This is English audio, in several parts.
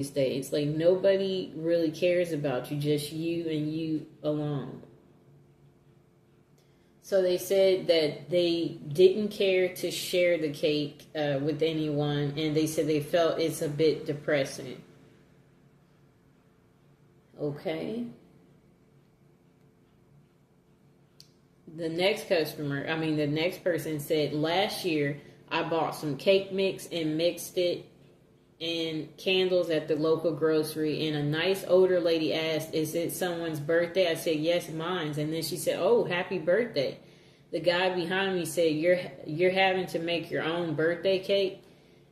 these days. Like, nobody really cares about you, just you and you alone. So they said that they didn't care to share the cake with anyone, and they said they felt it's a bit depressing. Okay. The next person said, last year I bought some cake mix and mixed it in candles at the local grocery, and a nice older lady asked, "Is it someone's birthday?" I said, "Yes, mine's." And then she said, "Oh, happy birthday." The guy behind me said, "You're having to make your own birthday cake?"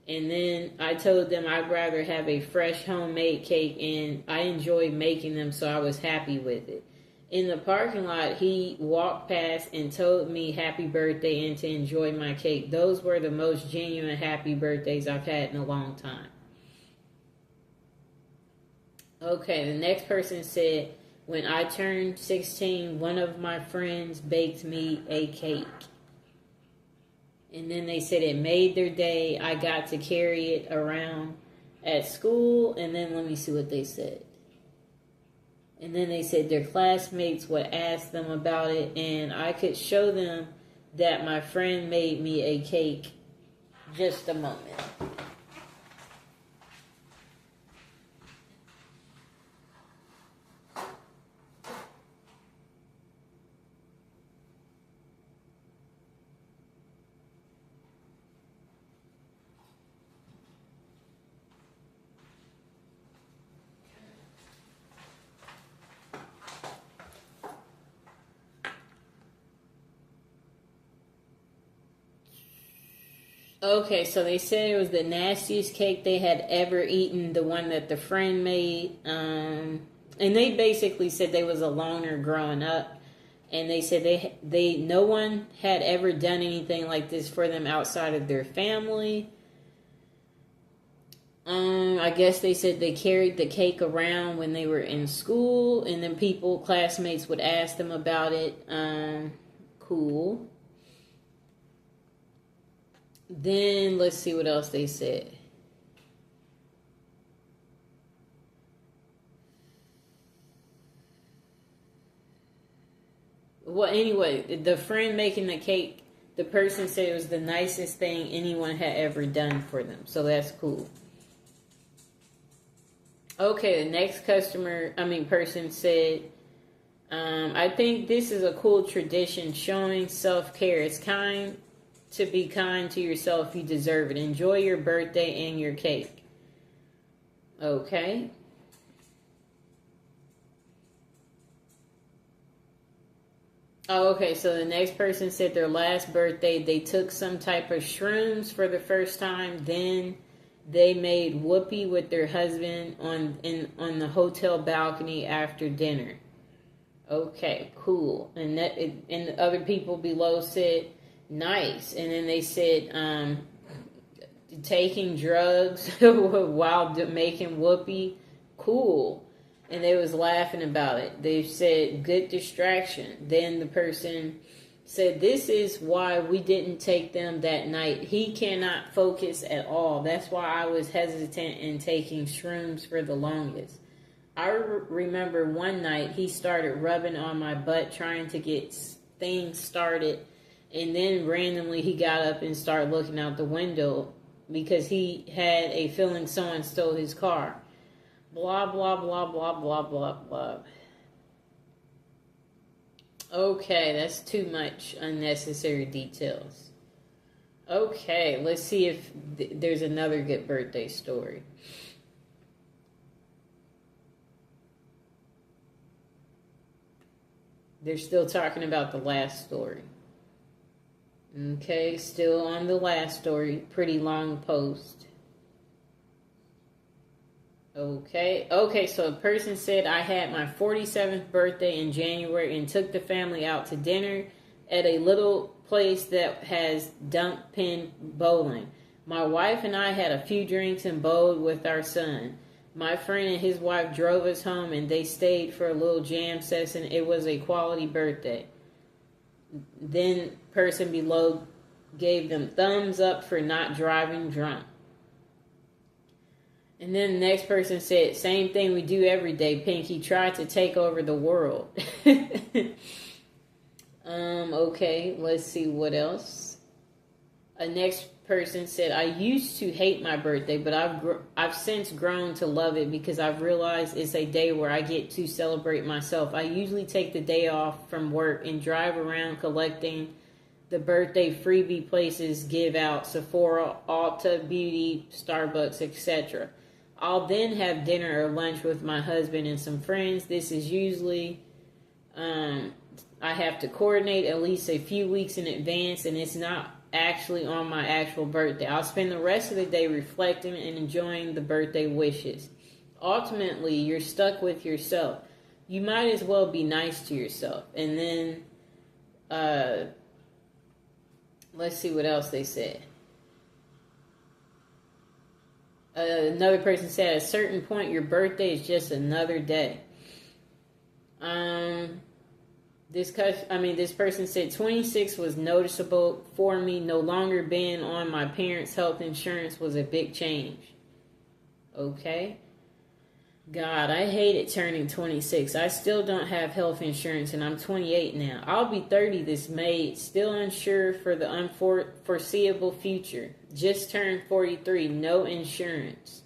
And then I told them I'd rather have a fresh homemade cake, and I enjoy making them, so I was happy with it. In the parking lot, he walked past and told me happy birthday and to enjoy my cake. Those were the most genuine happy birthdays I've had in a long time. Okay, the next person said, when I turned 16, one of my friends baked me a cake. And then they said it made their day. I got to carry it around at school. And then let me see what they said. And then they said their classmates would ask them about it, and I could show them that my friend made me a cake. Just a moment. Okay, so they said it was the nastiest cake they had ever eaten, the one that the friend made. And they basically said they was a loner growing up, and they said they no one had ever done anything like this for them outside of their family. I guess they said they carried the cake around when they were in school, and then classmates would ask them about it. Cool. Then let's see what else they said. Well, anyway, the friend making the cake, the person said it was the nicest thing anyone had ever done for them. So that's cool. Okay, the next person said, I think this is a cool tradition showing self care. It's kind to be kind to yourself. You deserve it. Enjoy your birthday and your cake. Okay. Oh, okay. So the next person said their last birthday, they took some type of shrooms for the first time. Then they made whoopee with their husband on the hotel balcony after dinner. Okay, cool. And the other people below said nice. And then they said taking drugs while making whoopee, cool. And they was laughing about it. They said good distraction. Then the person said, this is why we didn't take them that night. He cannot focus at all. That's why I was hesitant in taking shrooms for the longest. I remember one night he started rubbing on my butt trying to get things started, and then randomly he got up and started looking out the window because he had a feeling someone stole his car. Blah, blah, blah, blah, blah, blah, blah. Okay, that's too much unnecessary details. Okay, let's see if there's another good birthday story. They're still talking about the last story. Okay, still on the last story. Pretty long post. Okay, so a person said, I had my 47th birthday in January and took the family out to dinner at a little place that has dump pin bowling. My wife and I had a few drinks and bowled with our son. My friend and his wife drove us home and they stayed for a little jam session. It was a quality birthday. Then person below gave them thumbs up for not driving drunk. And then the next person said, same thing we do every day, Pinky. Try to take over the world. Okay, let's see what else. A next person said, I used to hate my birthday, but I've since grown to love it because I've realized it's a day where I get to celebrate myself. I usually take the day off from work and drive around collecting the birthday freebie places give out, Sephora, Ulta Beauty, Starbucks, etc. I'll then have dinner or lunch with my husband and some friends. This is usually, I have to coordinate at least a few weeks in advance, and it's not actually on my actual birthday. I'll spend the rest of the day reflecting and enjoying the birthday wishes. Ultimately, you're stuck with yourself. You might as well be nice to yourself. And then, let's see what else they said. Another person said, at a certain point, your birthday is just another day. This person said 26 was noticeable for me. No longer being on my parents' health insurance was a big change. Okay. God, I hated turning 26. I still don't have health insurance, and I'm 28 now. I'll be 30 this May, still unsure for the unforeseeable future. Just turned 43, no insurance.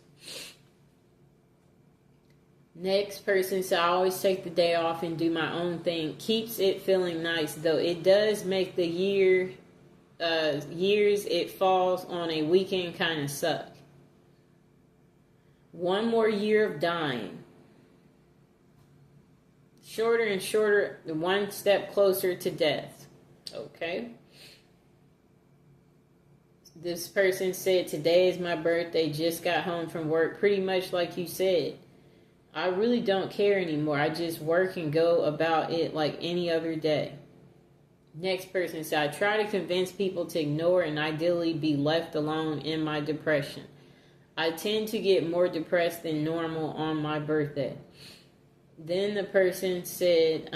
Next person said, I always take the day off and do my own thing. Keeps it feeling nice, though it does make the years it falls on a weekend kind of suck. One more year of dying. Shorter and shorter, one step closer to death. Okay. This person said, today is my birthday, just got home from work. Pretty much like you said. I really don't care anymore. I just work and go about it like any other day. Next person said, I try to convince people to ignore and ideally be left alone in my depression. I tend to get more depressed than normal on my birthday. Then the person said,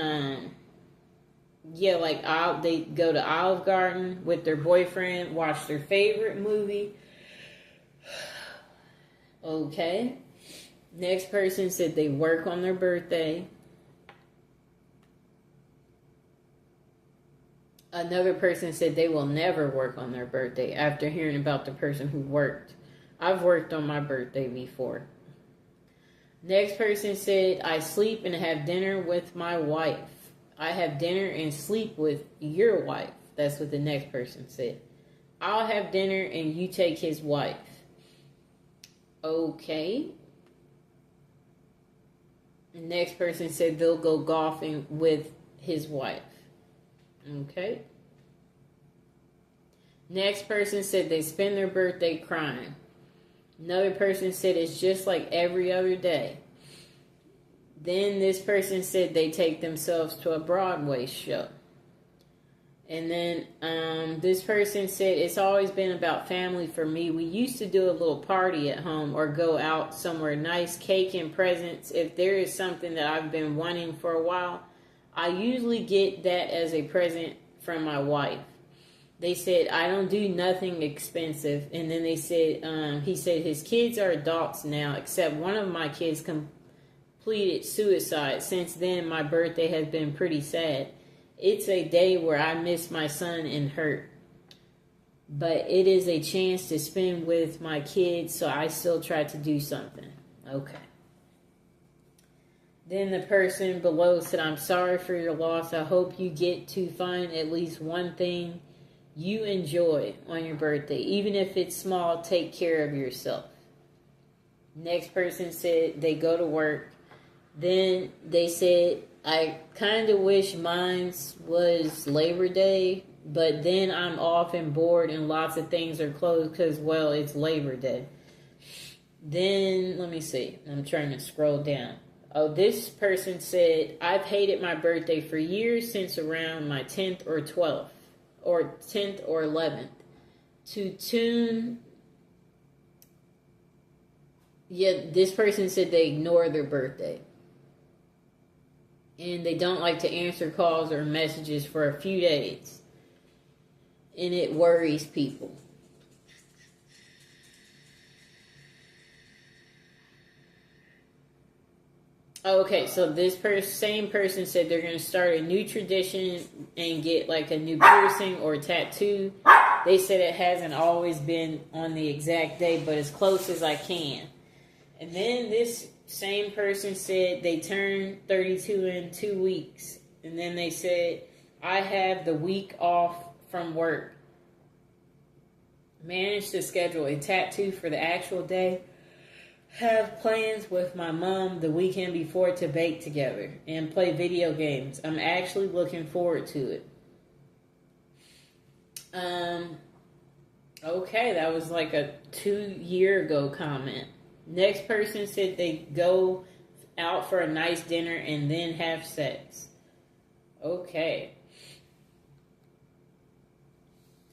they go to Olive Garden with their boyfriend, watch their favorite movie. Okay. Next person said they work on their birthday. Another person said they will never work on their birthday after hearing about the person who worked. I've worked on my birthday before. Next person said, I sleep and have dinner with my wife. I have dinner and sleep with your wife. That's what the next person said. I'll have dinner and you take his wife. Okay. Next person said they'll go golfing with his wife. Okay. Next person said they spend their birthday crying. Another person said it's just like every other day. Then this person said they take themselves to a Broadway show. And then this person said it's always been about family for me. We used to do a little party at home or go out somewhere nice, cake and presents. If there is something that I've been wanting for a while, I usually get that as a present from my wife. They said, I don't do nothing expensive. And then they said, he said his kids are adults now, except one of my kids completed suicide. Since then, my birthday has been pretty sad. It's a day where I miss my son and hurt. But it is a chance to spend with my kids, so I still try to do something. Okay. Then the person below said, I'm sorry for your loss. I hope you get to find at least one thing you enjoy on your birthday. Even if it's small, take care of yourself. Next person said they go to work. Then they said, I kind of wish mine was Labor Day, but then I'm off and bored and lots of things are closed because, well, it's Labor Day. Then, let me see. I'm trying to scroll down. Oh, this person said, I've hated my birthday for years since around my 10th or 12th, or 10th or 11th. This person said they ignore their birthday. And they don't like to answer calls or messages for a few days. And it worries people. Okay, so this same person said they're going to start a new tradition and get like a new piercing or tattoo. They said it hasn't always been on the exact day, but as close as I can. And then this same person said they turned 32 in 2 weeks. And then they said, I have the week off from work. Managed to schedule a tattoo for the actual day. Have plans with my mom the weekend before to bake together and play video games. I'm actually looking forward to it. Okay, that was like a 2-year ago comment. Next person said they go out for a nice dinner and then have sex. Okay.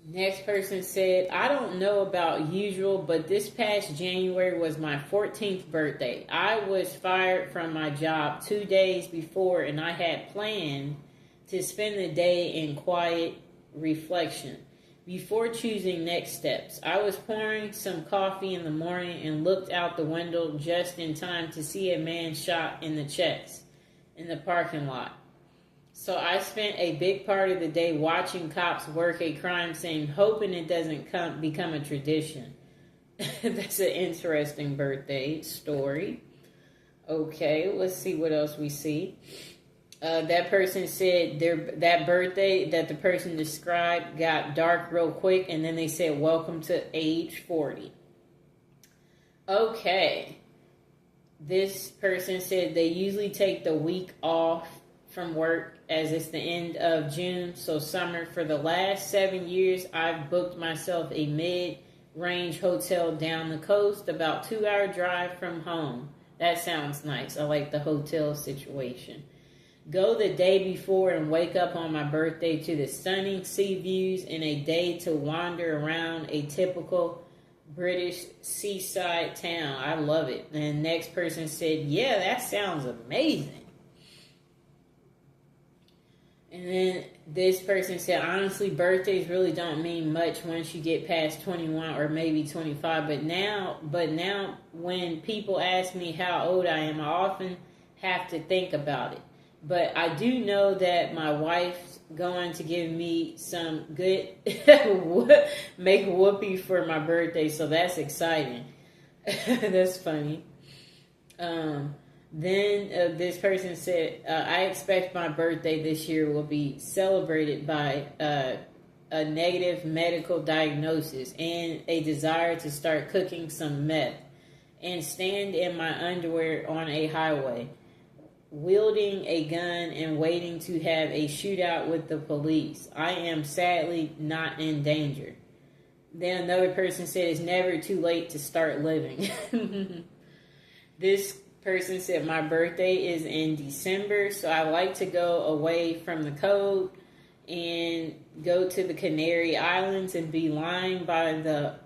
Next person said, I don't know about usual, but this past January was my 14th birthday. I was fired from my job 2 days before, and I had planned to spend the day in quiet reflection before choosing next steps. I was pouring some coffee in the morning and looked out the window just in time to see a man shot in the chest in the parking lot. So I spent a big part of the day watching cops work a crime scene, hoping it doesn't become a tradition. That's an interesting birthday story. Okay, let's see what else we see. That person said that birthday that the person described got dark real quick, and then they said, welcome to age 40. Okay. This person said they usually take the week off from work as it's the end of June, so summer. For the last 7 years, I've booked myself a mid-range hotel down the coast, about 2-hour drive from home. That sounds nice. I like the hotel situation. Go the day before and wake up on my birthday to the stunning sea views and a day to wander around a typical British seaside town. I love it. And the next person said, yeah, that sounds amazing. And then this person said, honestly, birthdays really don't mean much once you get past 21 or maybe 25. But now when people ask me how old I am, I often have to think about it. But I do know that my wife's going to give me some good make whoopee for my birthday. So that's exciting. That's funny. Then this person said, I expect my birthday this year will be celebrated by a negative medical diagnosis and a desire to start cooking some meth and stand in my underwear on a highway, wielding a gun and waiting to have a shootout with the police. I am sadly not in danger. Then another person said, it's never too late to start living. This person said, my birthday is in December, so I like to go away from the cold and go to the Canary Islands and be lying by the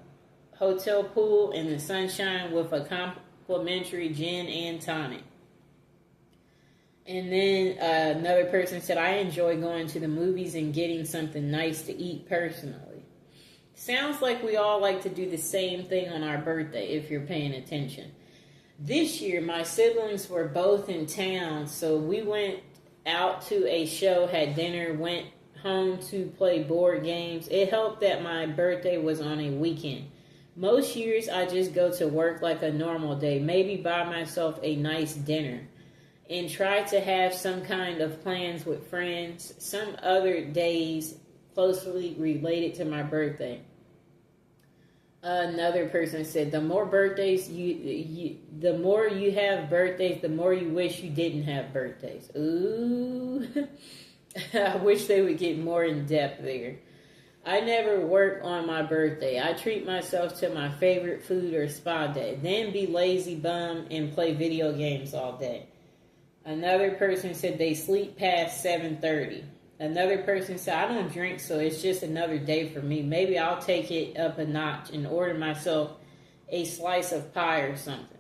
hotel pool in the sunshine with a complimentary gin and tonic. And then another person said, I enjoy going to the movies and getting something nice to eat personally. Sounds like we all like to do the same thing on our birthday if you're paying attention. This year, my siblings were both in town, so we went out to a show, had dinner, went home to play board games. It helped that my birthday was on a weekend. Most years, I just go to work like a normal day, maybe buy myself a nice dinner, and try to have some kind of plans with friends some other days closely related to my birthday. Another person said, the more birthdays the more you have birthdays, the more you wish you didn't have birthdays. Ooh. I wish they would get more in depth there. I never work on my birthday. I treat myself to my favorite food or spa day, then be lazy bum and play video games all day. Another person said they sleep past 7:30. Another person said, I don't drink, so it's just another day for me. Maybe I'll take it up a notch and order myself a slice of pie or something.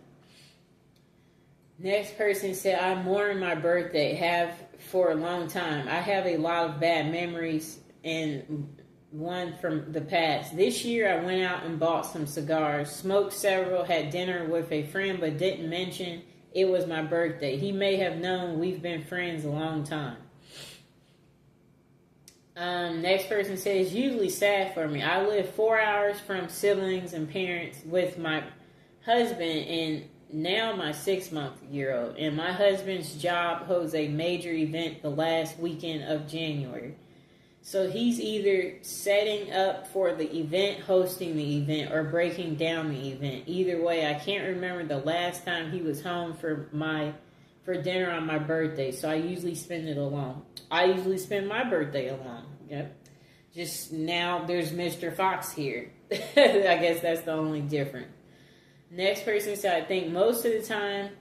Next person said, I mourn my birthday, have for a long time. I have a lot of bad memories and one from the past. This year I went out and bought some cigars, smoked several, had dinner with a friend, but didn't mention it was my birthday. He may have known we've been friends a long time. Next person says, usually sad for me. I live 4 hours from siblings and parents with my husband and now my 6-month-year-old. And my husband's job holds a major event the last weekend of January. So he's either setting up for the event, hosting the event, or breaking down the event. Either way, I can't remember the last time he was home for dinner on my birthday. So I usually spend it alone. I usually spend my birthday alone. Yep. Just now there's Mr. Fox here. I guess that's the only difference. Next person said, I think most of the time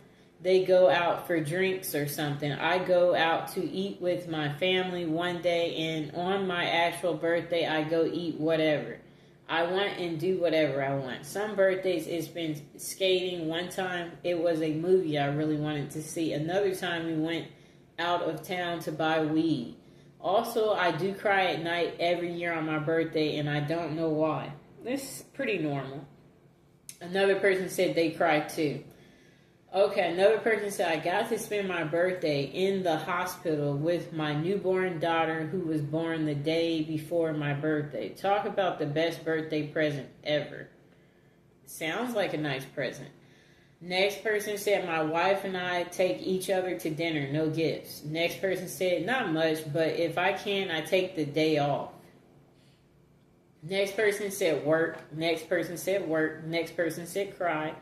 they go out for drinks or something. I go out to eat with my family one day, and on my actual birthday, I go eat whatever I want and do whatever I want. Some birthdays, it's been skating. One time, it was a movie I really wanted to see. Another time, we went out of town to buy weed. Also, I do cry at night every year on my birthday, and I don't know why. This is pretty normal. Another person said they cry too. Okay, another person said, I got to spend my birthday in the hospital with my newborn daughter who was born the day before my birthday. Talk about the best birthday present ever. Sounds like a nice present. Next person said, my wife and I take each other to dinner, no gifts. Next person said, not much, but if I can, I take the day off. Next person said work. Next person said work. Next person said cry.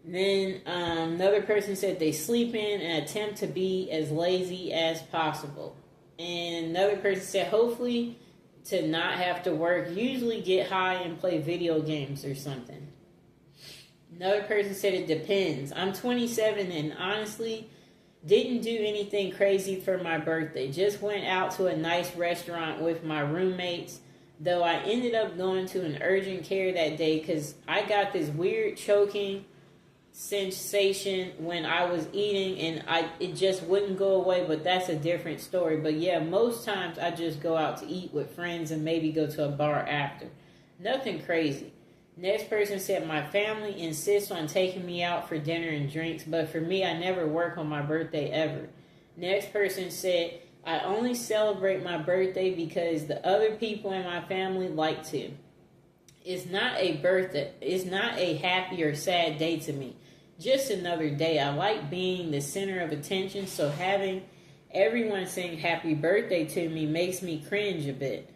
Then another person said they sleep in and attempt to be as lazy as possible. And another person said hopefully to not have to work, usually get high and play video games or something. Another person said it depends. I'm 27 and honestly didn't do anything crazy for my birthday. Just went out to a nice restaurant with my roommates. Though I ended up going to an urgent care that day because I got this weird choking sensation when I was eating and it just wouldn't go away, but that's a different story. But yeah, most times I just go out to eat with friends and maybe go to a bar after. Nothing crazy. Next person said, my family insists on taking me out for dinner and drinks, but for me, I never work on my birthday ever. Next person said, I only celebrate my birthday because the other people in my family like to. It's not a birthday. It's not a happy or sad day to me. Just another day. I like being the center of attention, so having everyone saying happy birthday to me makes me cringe a bit.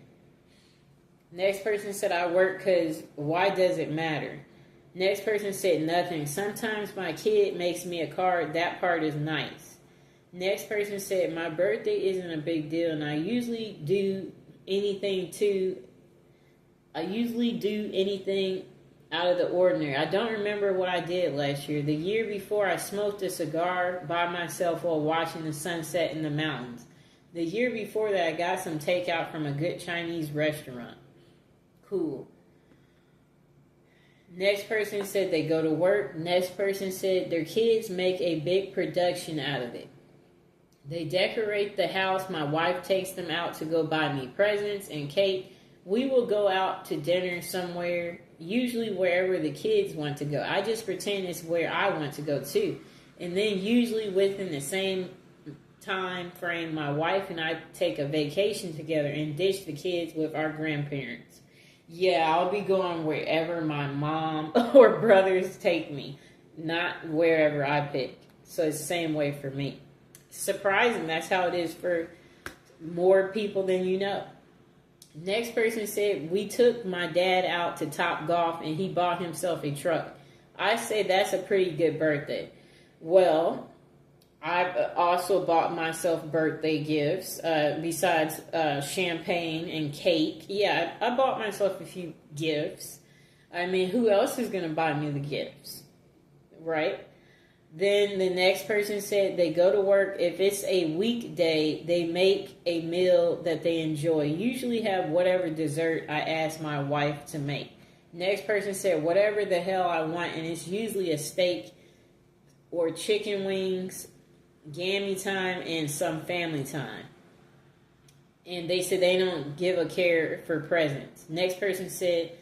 Next person said, I work because why does it matter? Next person said nothing. Sometimes my kid makes me a card. That part is nice. Next person said, my birthday isn't a big deal, and I usually do anything out of the ordinary. I don't remember what I did last year. The year before, I smoked a cigar by myself while watching the sunset in the mountains. The year before that, I got some takeout from a good Chinese restaurant. Cool. Next person said they go to work. Next person said their kids make a big production out of it. They decorate the house. My wife takes them out to go buy me presents and cake. We will go out to dinner somewhere, usually wherever the kids want to go. I just pretend it's where I want to go too. And then usually within the same time frame, my wife and I take a vacation together and ditch the kids with our grandparents. Yeah, I'll be going wherever my mom or brothers take me, not wherever I pick. So it's the same way for me. Surprising, that's how it is for more people than you know. Next person said, we took my dad out to Top Golf and he bought himself a truck. I say that's a pretty good birthday. Well, I've also bought myself birthday gifts besides champagne and cake. Yeah, I bought myself a few gifts. I mean, who else is going to buy me the gifts? Right? Then the next person said they go to work. If it's a weekday, they make a meal that they enjoy. Usually have whatever dessert I ask my wife to make. Next person said whatever the hell I want, and it's usually a steak or chicken wings, gammy time, and some family time. And they said they don't give a care for presents. Next person said,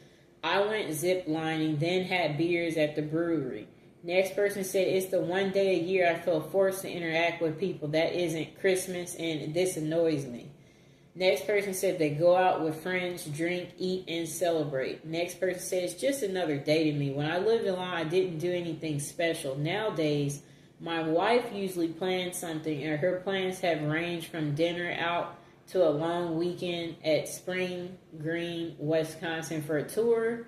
I went zip lining, then had beers at the brewery. Next person said, it's the one day a year I feel forced to interact with people. That isn't Christmas, and this annoys me. Next person said they go out with friends, drink, eat, and celebrate. Next person said it's just another day to me. When I lived alone, I didn't do anything special. Nowadays, my wife usually plans something, and her plans have ranged from dinner out to a long weekend at Spring Green, Wisconsin for a tour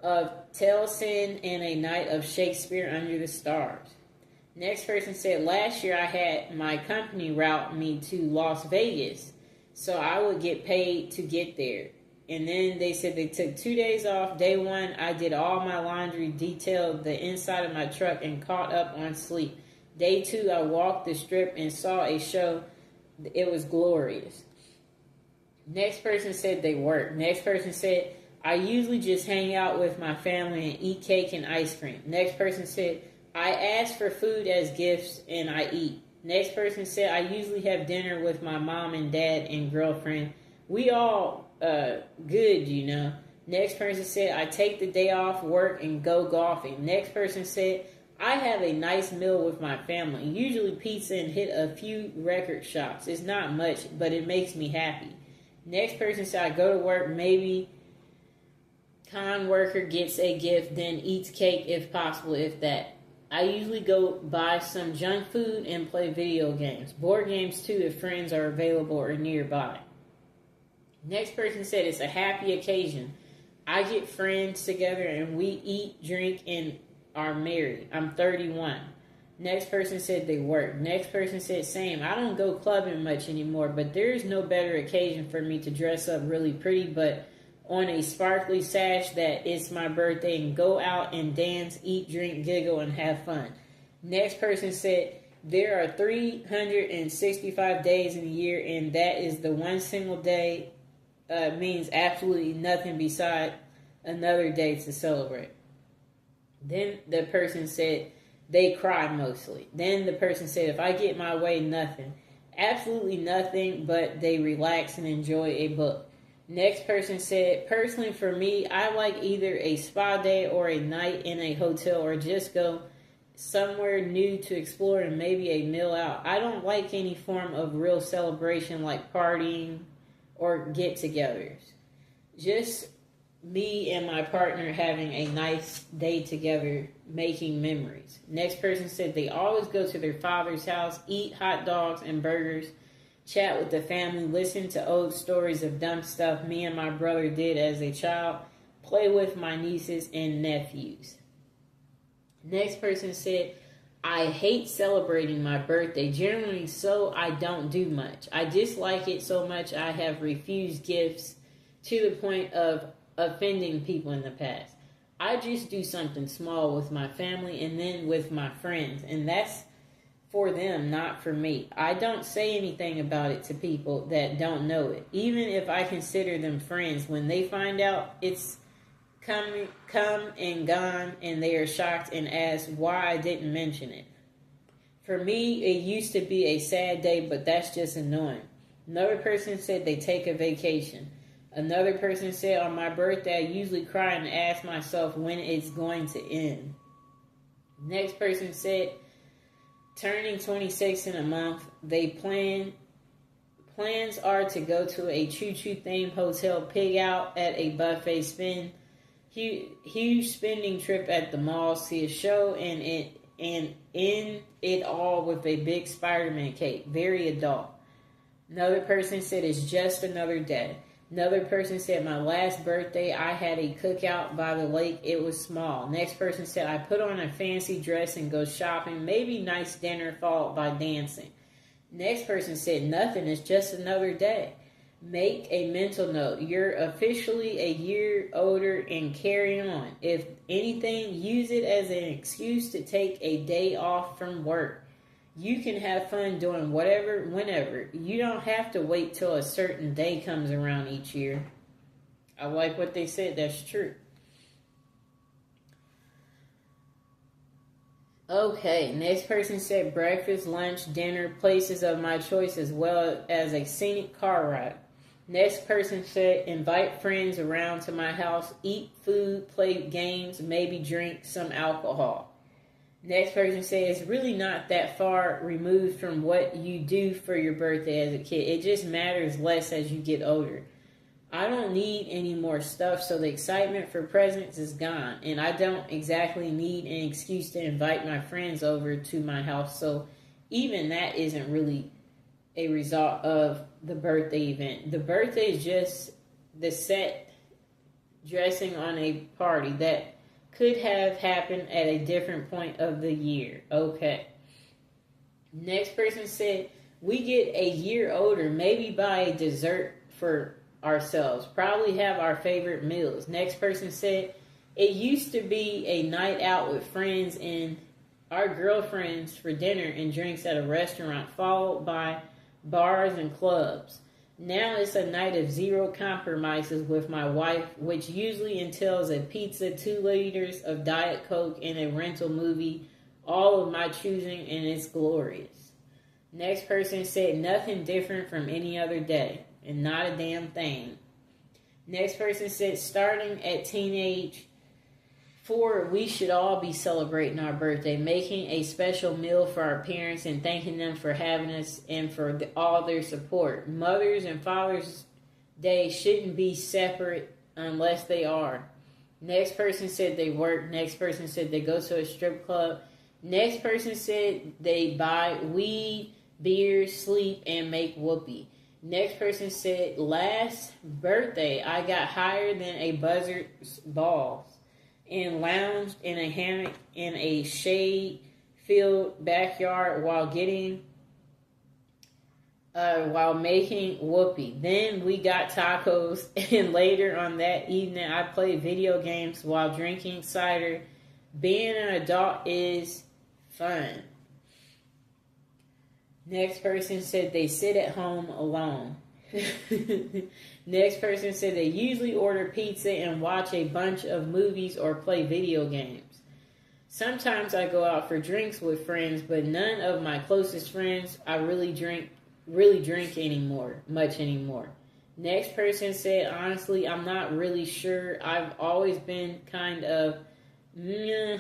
of Tellson and a night of Shakespeare under the stars. Next person said, last year I had my company route me to Las Vegas, so I would get paid to get there. And then they said they took 2 days off. Day one, I did all my laundry, detailed the inside of my truck, and caught up on sleep. Day two, I walked the strip and saw a show. It was glorious. Next person said they work. Next person said, I usually just hang out with my family and eat cake and ice cream. Next person said, I ask for food as gifts and I eat. Next person said, I usually have dinner with my mom and dad and girlfriend. We all good, you know. Next person said, I take the day off work and go golfing. Next person said, I have a nice meal with my family. Usually pizza and hit a few record shops. It's not much, but it makes me happy. Next person said, I go to work, maybe con worker gets a gift, then eats cake if possible, if that. I usually go buy some junk food and play video games. Board games too if friends are available or nearby. Next person said it's a happy occasion. I get friends together and we eat, drink, and are married. I'm 31. Next person said they work. Next person said same. I don't go clubbing much anymore, but there is no better occasion for me to dress up really pretty, but on a sparkly sash that it's my birthday and go out and dance, eat, drink, giggle, and have fun. Next person said there are 365 days in a year, and that is the one single day means absolutely nothing beside another day to celebrate. Then the person said they cry mostly. Then the person said, if I get my way, nothing. Absolutely nothing, but they relax and enjoy a book. Next person said, personally for me, I like either a spa day or a night in a hotel or just go somewhere new to explore and maybe a meal out. I don't like any form of real celebration like partying or get-togethers. Just me and my partner having a nice day together, making memories. Next person said they always go to their father's house, eat hot dogs and burgers, chat with the family, listen to old stories of dumb stuff me and my brother did as a child, play with my nieces and nephews. Next person said, I hate celebrating my birthday, generally, so I don't do much. I dislike it so much I have refused gifts to the point of offending people in the past. I just do something small with my family and then with my friends, and that's for them, not for me. I don't say anything about it to people that don't know it. Even if I consider them friends, when they find out it's come and gone, and they are shocked and ask why I didn't mention it. For me, it used to be a sad day, but that's just annoying. Another person said they take a vacation. Another person said on my birthday, I usually cry and ask myself when it's going to end. Next person said, turning 26 in a month, they plans are to go to a choo-choo themed hotel, pig out at a buffet, spend huge spending trip at the mall, see a show, and end it all with a big Spider-Man cake. Very adult. Another person said it's just another day. Another person said my last birthday I had a cookout by the lake. It was small. Next person said I put on a fancy dress and go shopping. Maybe nice dinner followed by dancing. Next person said nothing. It's just another day. Make a mental note. You're officially a year older and carry on. If anything, use it as an excuse to take a day off from work. You can have fun doing whatever, whenever. You don't have to wait till a certain day comes around each year. I like what they said. That's true. Okay, next person said breakfast, lunch, dinner, places of my choice, as well as a scenic car ride. Next person said invite friends around to my house, eat food, play games, maybe drink some alcohol. Next person says, it's really not that far removed from what you do for your birthday as a kid. It just matters less as you get older. I don't need any more stuff, so the excitement for presents is gone. And I don't exactly need an excuse to invite my friends over to my house. So even that isn't really a result of the birthday event. The birthday is just the set dressing on a party that could have happened at a different point of the year. Okay. Next person said, we get a year older, maybe buy a dessert for ourselves. Probably have our favorite meals. Next person said, it used to be a night out with friends and our girlfriends for dinner and drinks at a restaurant, followed by bars and clubs. Now it's a night of zero compromises with my wife, which usually entails a pizza, 2 liters of Diet Coke, and a rental movie, all of my choosing, and it's glorious. Next person said, nothing different from any other day, and not a damn thing. Next person said, starting at teenage 4, we should all be celebrating our birthday, making a special meal for our parents and thanking them for having us and for all their support. Mother's and Father's Day shouldn't be separate unless they are. Next person said they work. Next person said they go to a strip club. Next person said they buy weed, beer, sleep, and make whoopee. Next person said, last birthday I got higher than a buzzard's balls and lounged in a hammock in a shade-filled backyard while making whoopee. Then we got tacos, and later on that evening I played video games while drinking cider. Being an adult is fun. Next person said they sit at home alone. Next person said they usually order pizza and watch a bunch of movies or play video games. Sometimes I go out for drinks with friends, but none of my closest friends I really drink much anymore. Next person said, honestly, I'm not really sure. I've always been kind of meh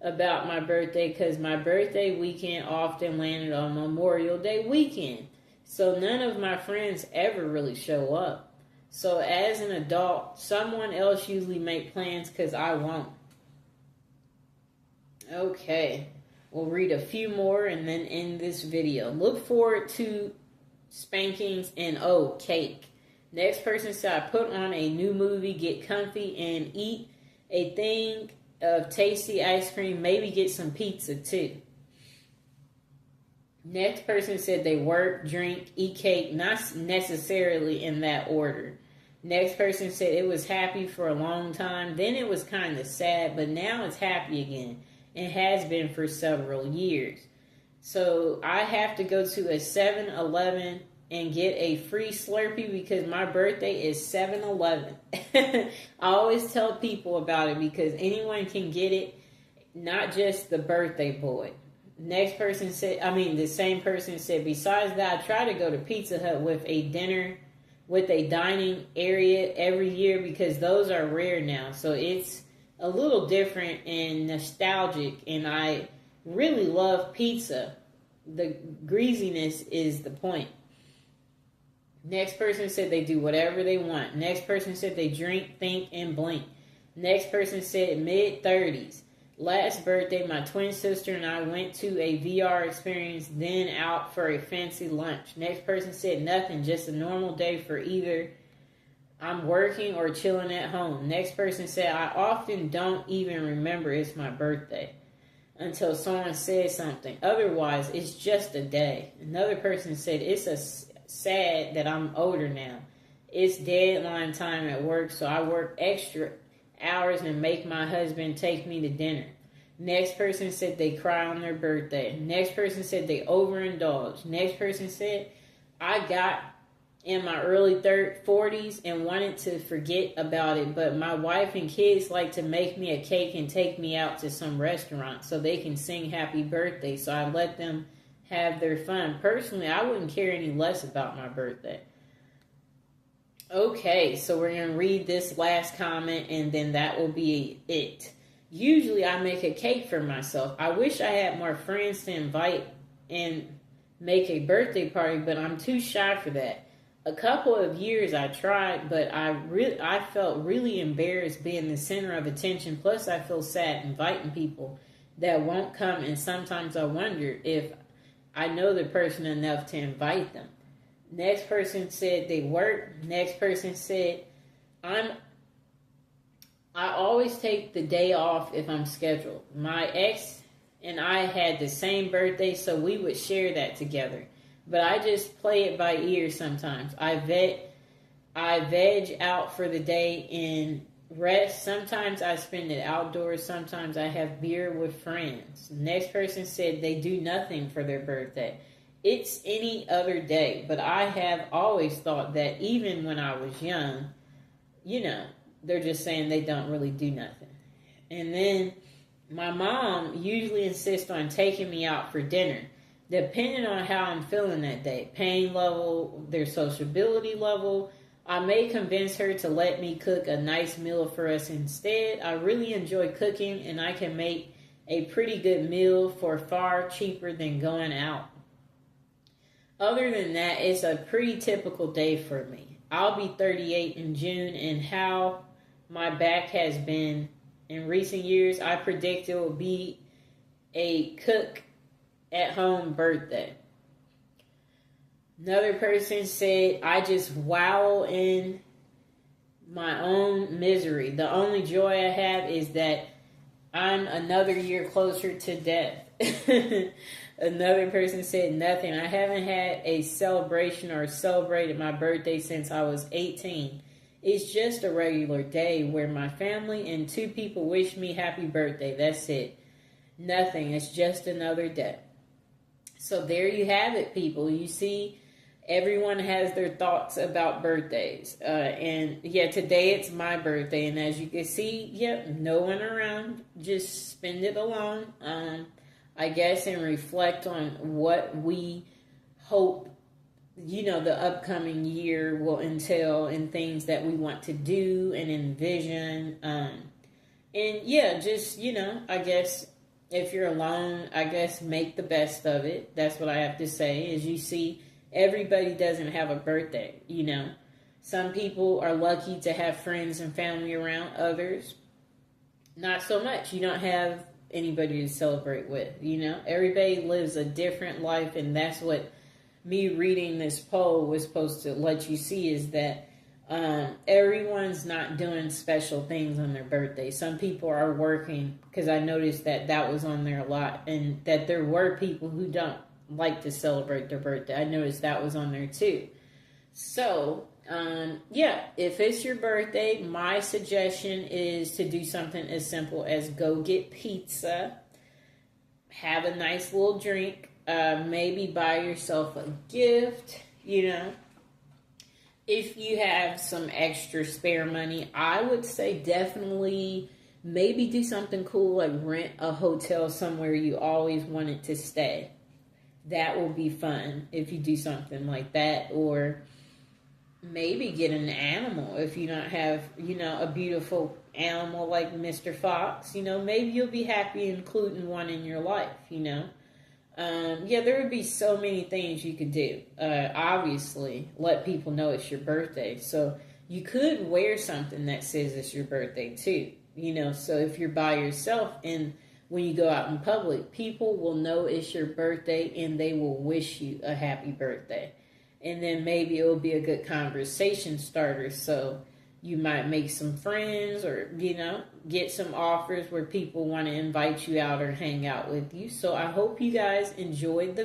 about my birthday because my birthday weekend often landed on Memorial Day weekend. So none of my friends ever really show up. So as an adult, someone else usually make plans because I won't. Okay, we'll read a few more and then end this video. Look forward to spankings and cake. Next person said, I put on a new movie, get comfy, and eat a thing of tasty ice cream, maybe get some pizza too. Next person said they work, drink, eat cake, not necessarily in that order. Next person said it was happy for a long time, then it was kind of sad, but now it's happy again. It has been for several years. So I have to go to a 7-Eleven and get a free Slurpee because my birthday is 7-Eleven. I always tell people about it because anyone can get it, not just the birthday boy. Next person said, the same person said, besides that, I try to go to Pizza Hut with a dining area every year because those are rare now. So it's a little different and nostalgic, and I really love pizza. The greasiness is the point. Next person said they do whatever they want. Next person said they drink, think, and blink. Next person said mid-30s. Last birthday, my twin sister and I went to a VR experience, then out for a fancy lunch. Next person said nothing, just a normal day for either I'm working or chilling at home. Next person said, I often don't even remember it's my birthday until someone says something. Otherwise, it's just a day. Another person said, it's sad that I'm older now. It's deadline time at work, so I work extra hours and make my husband take me to dinner. Next person said they cry on their birthday. Next person said they overindulge. Next person said, I got in my early 40s and wanted to forget about it, but my wife and kids like to make me a cake and take me out to some restaurant so they can sing happy birthday, so I let them have their fun. Personally, I wouldn't care any less about my birthday. Okay, so we're going to read this last comment and then that will be it. usually I make a cake for myself. I wish I had more friends to invite and make a birthday party, but I'm too shy for that. A couple of years I tried, but I felt really embarrassed being the center of attention. Plus, I feel sad inviting people that won't come, and sometimes I wonder if I know the person enough to invite them. Next person said they work. Next person said I always take the day off if I'm scheduled. My ex and I had the same birthday, so we would share that together. But I just play it by ear sometimes. I veg out for the day and rest. Sometimes I spend it outdoors. Sometimes I have beer with friends. Next person said they do nothing for their birthday. It's any other day. But I have always thought that even when I was young, they're just saying they don't really do nothing. And then my mom usually insists on taking me out for dinner, depending on how I'm feeling that day, pain level, their sociability level. I may convince her to let me cook a nice meal for us instead. I really enjoy cooking, and I can make a pretty good meal for far cheaper than going out. Other than that, it's a pretty typical day for me. I'll be 38 in June, and how my back has been in recent years, I predict it will be a cook at home birthday. Another person said, I just wallow in my own misery. The only joy I have is that I'm another year closer to death. Another person said, nothing. I haven't had a celebration or celebrated my birthday since I was 18. It's just a regular day where my family and 2 people wish me happy birthday. That's it. Nothing. It's just another day. So there you have it, people. You see, everyone has their thoughts about birthdays. And yeah, today it's my birthday. And as you can see, no one around. Just spend it alone, I guess, and reflect on what we hope the upcoming year will entail, and things that we want to do and envision. And yeah, just, I guess if you're alone, I guess make the best of it. That's what I have to say. As you see, everybody doesn't have a birthday, Some people are lucky to have friends and family around. Others, not so much. You don't have anybody to celebrate with, Everybody lives a different life, and that's what me reading this poll was supposed to let you see, is that everyone's not doing special things on their birthday. Some people are working, because I noticed that was on there a lot, and that there were people who don't like to celebrate their birthday. I noticed that was on there too. So, if it's your birthday, my suggestion is to do something as simple as go get pizza, have a nice little drink, maybe buy yourself a gift, If you have some extra spare money, I would say definitely maybe do something cool, like rent a hotel somewhere you always wanted to stay. That will be fun if you do something like that. Or maybe get an animal if you don't have, a beautiful animal like Mr. Fox. Maybe you'll be happy including one in your life, there would be so many things you could do. Obviously, let people know it's your birthday. So you could wear something that says it's your birthday too. So if you're by yourself and when you go out in public, people will know it's your birthday and they will wish you a happy birthday. And then maybe it will be a good conversation starter. So you might make some friends, or, get some offers where people want to invite you out or hang out with you. So I hope you guys enjoyed the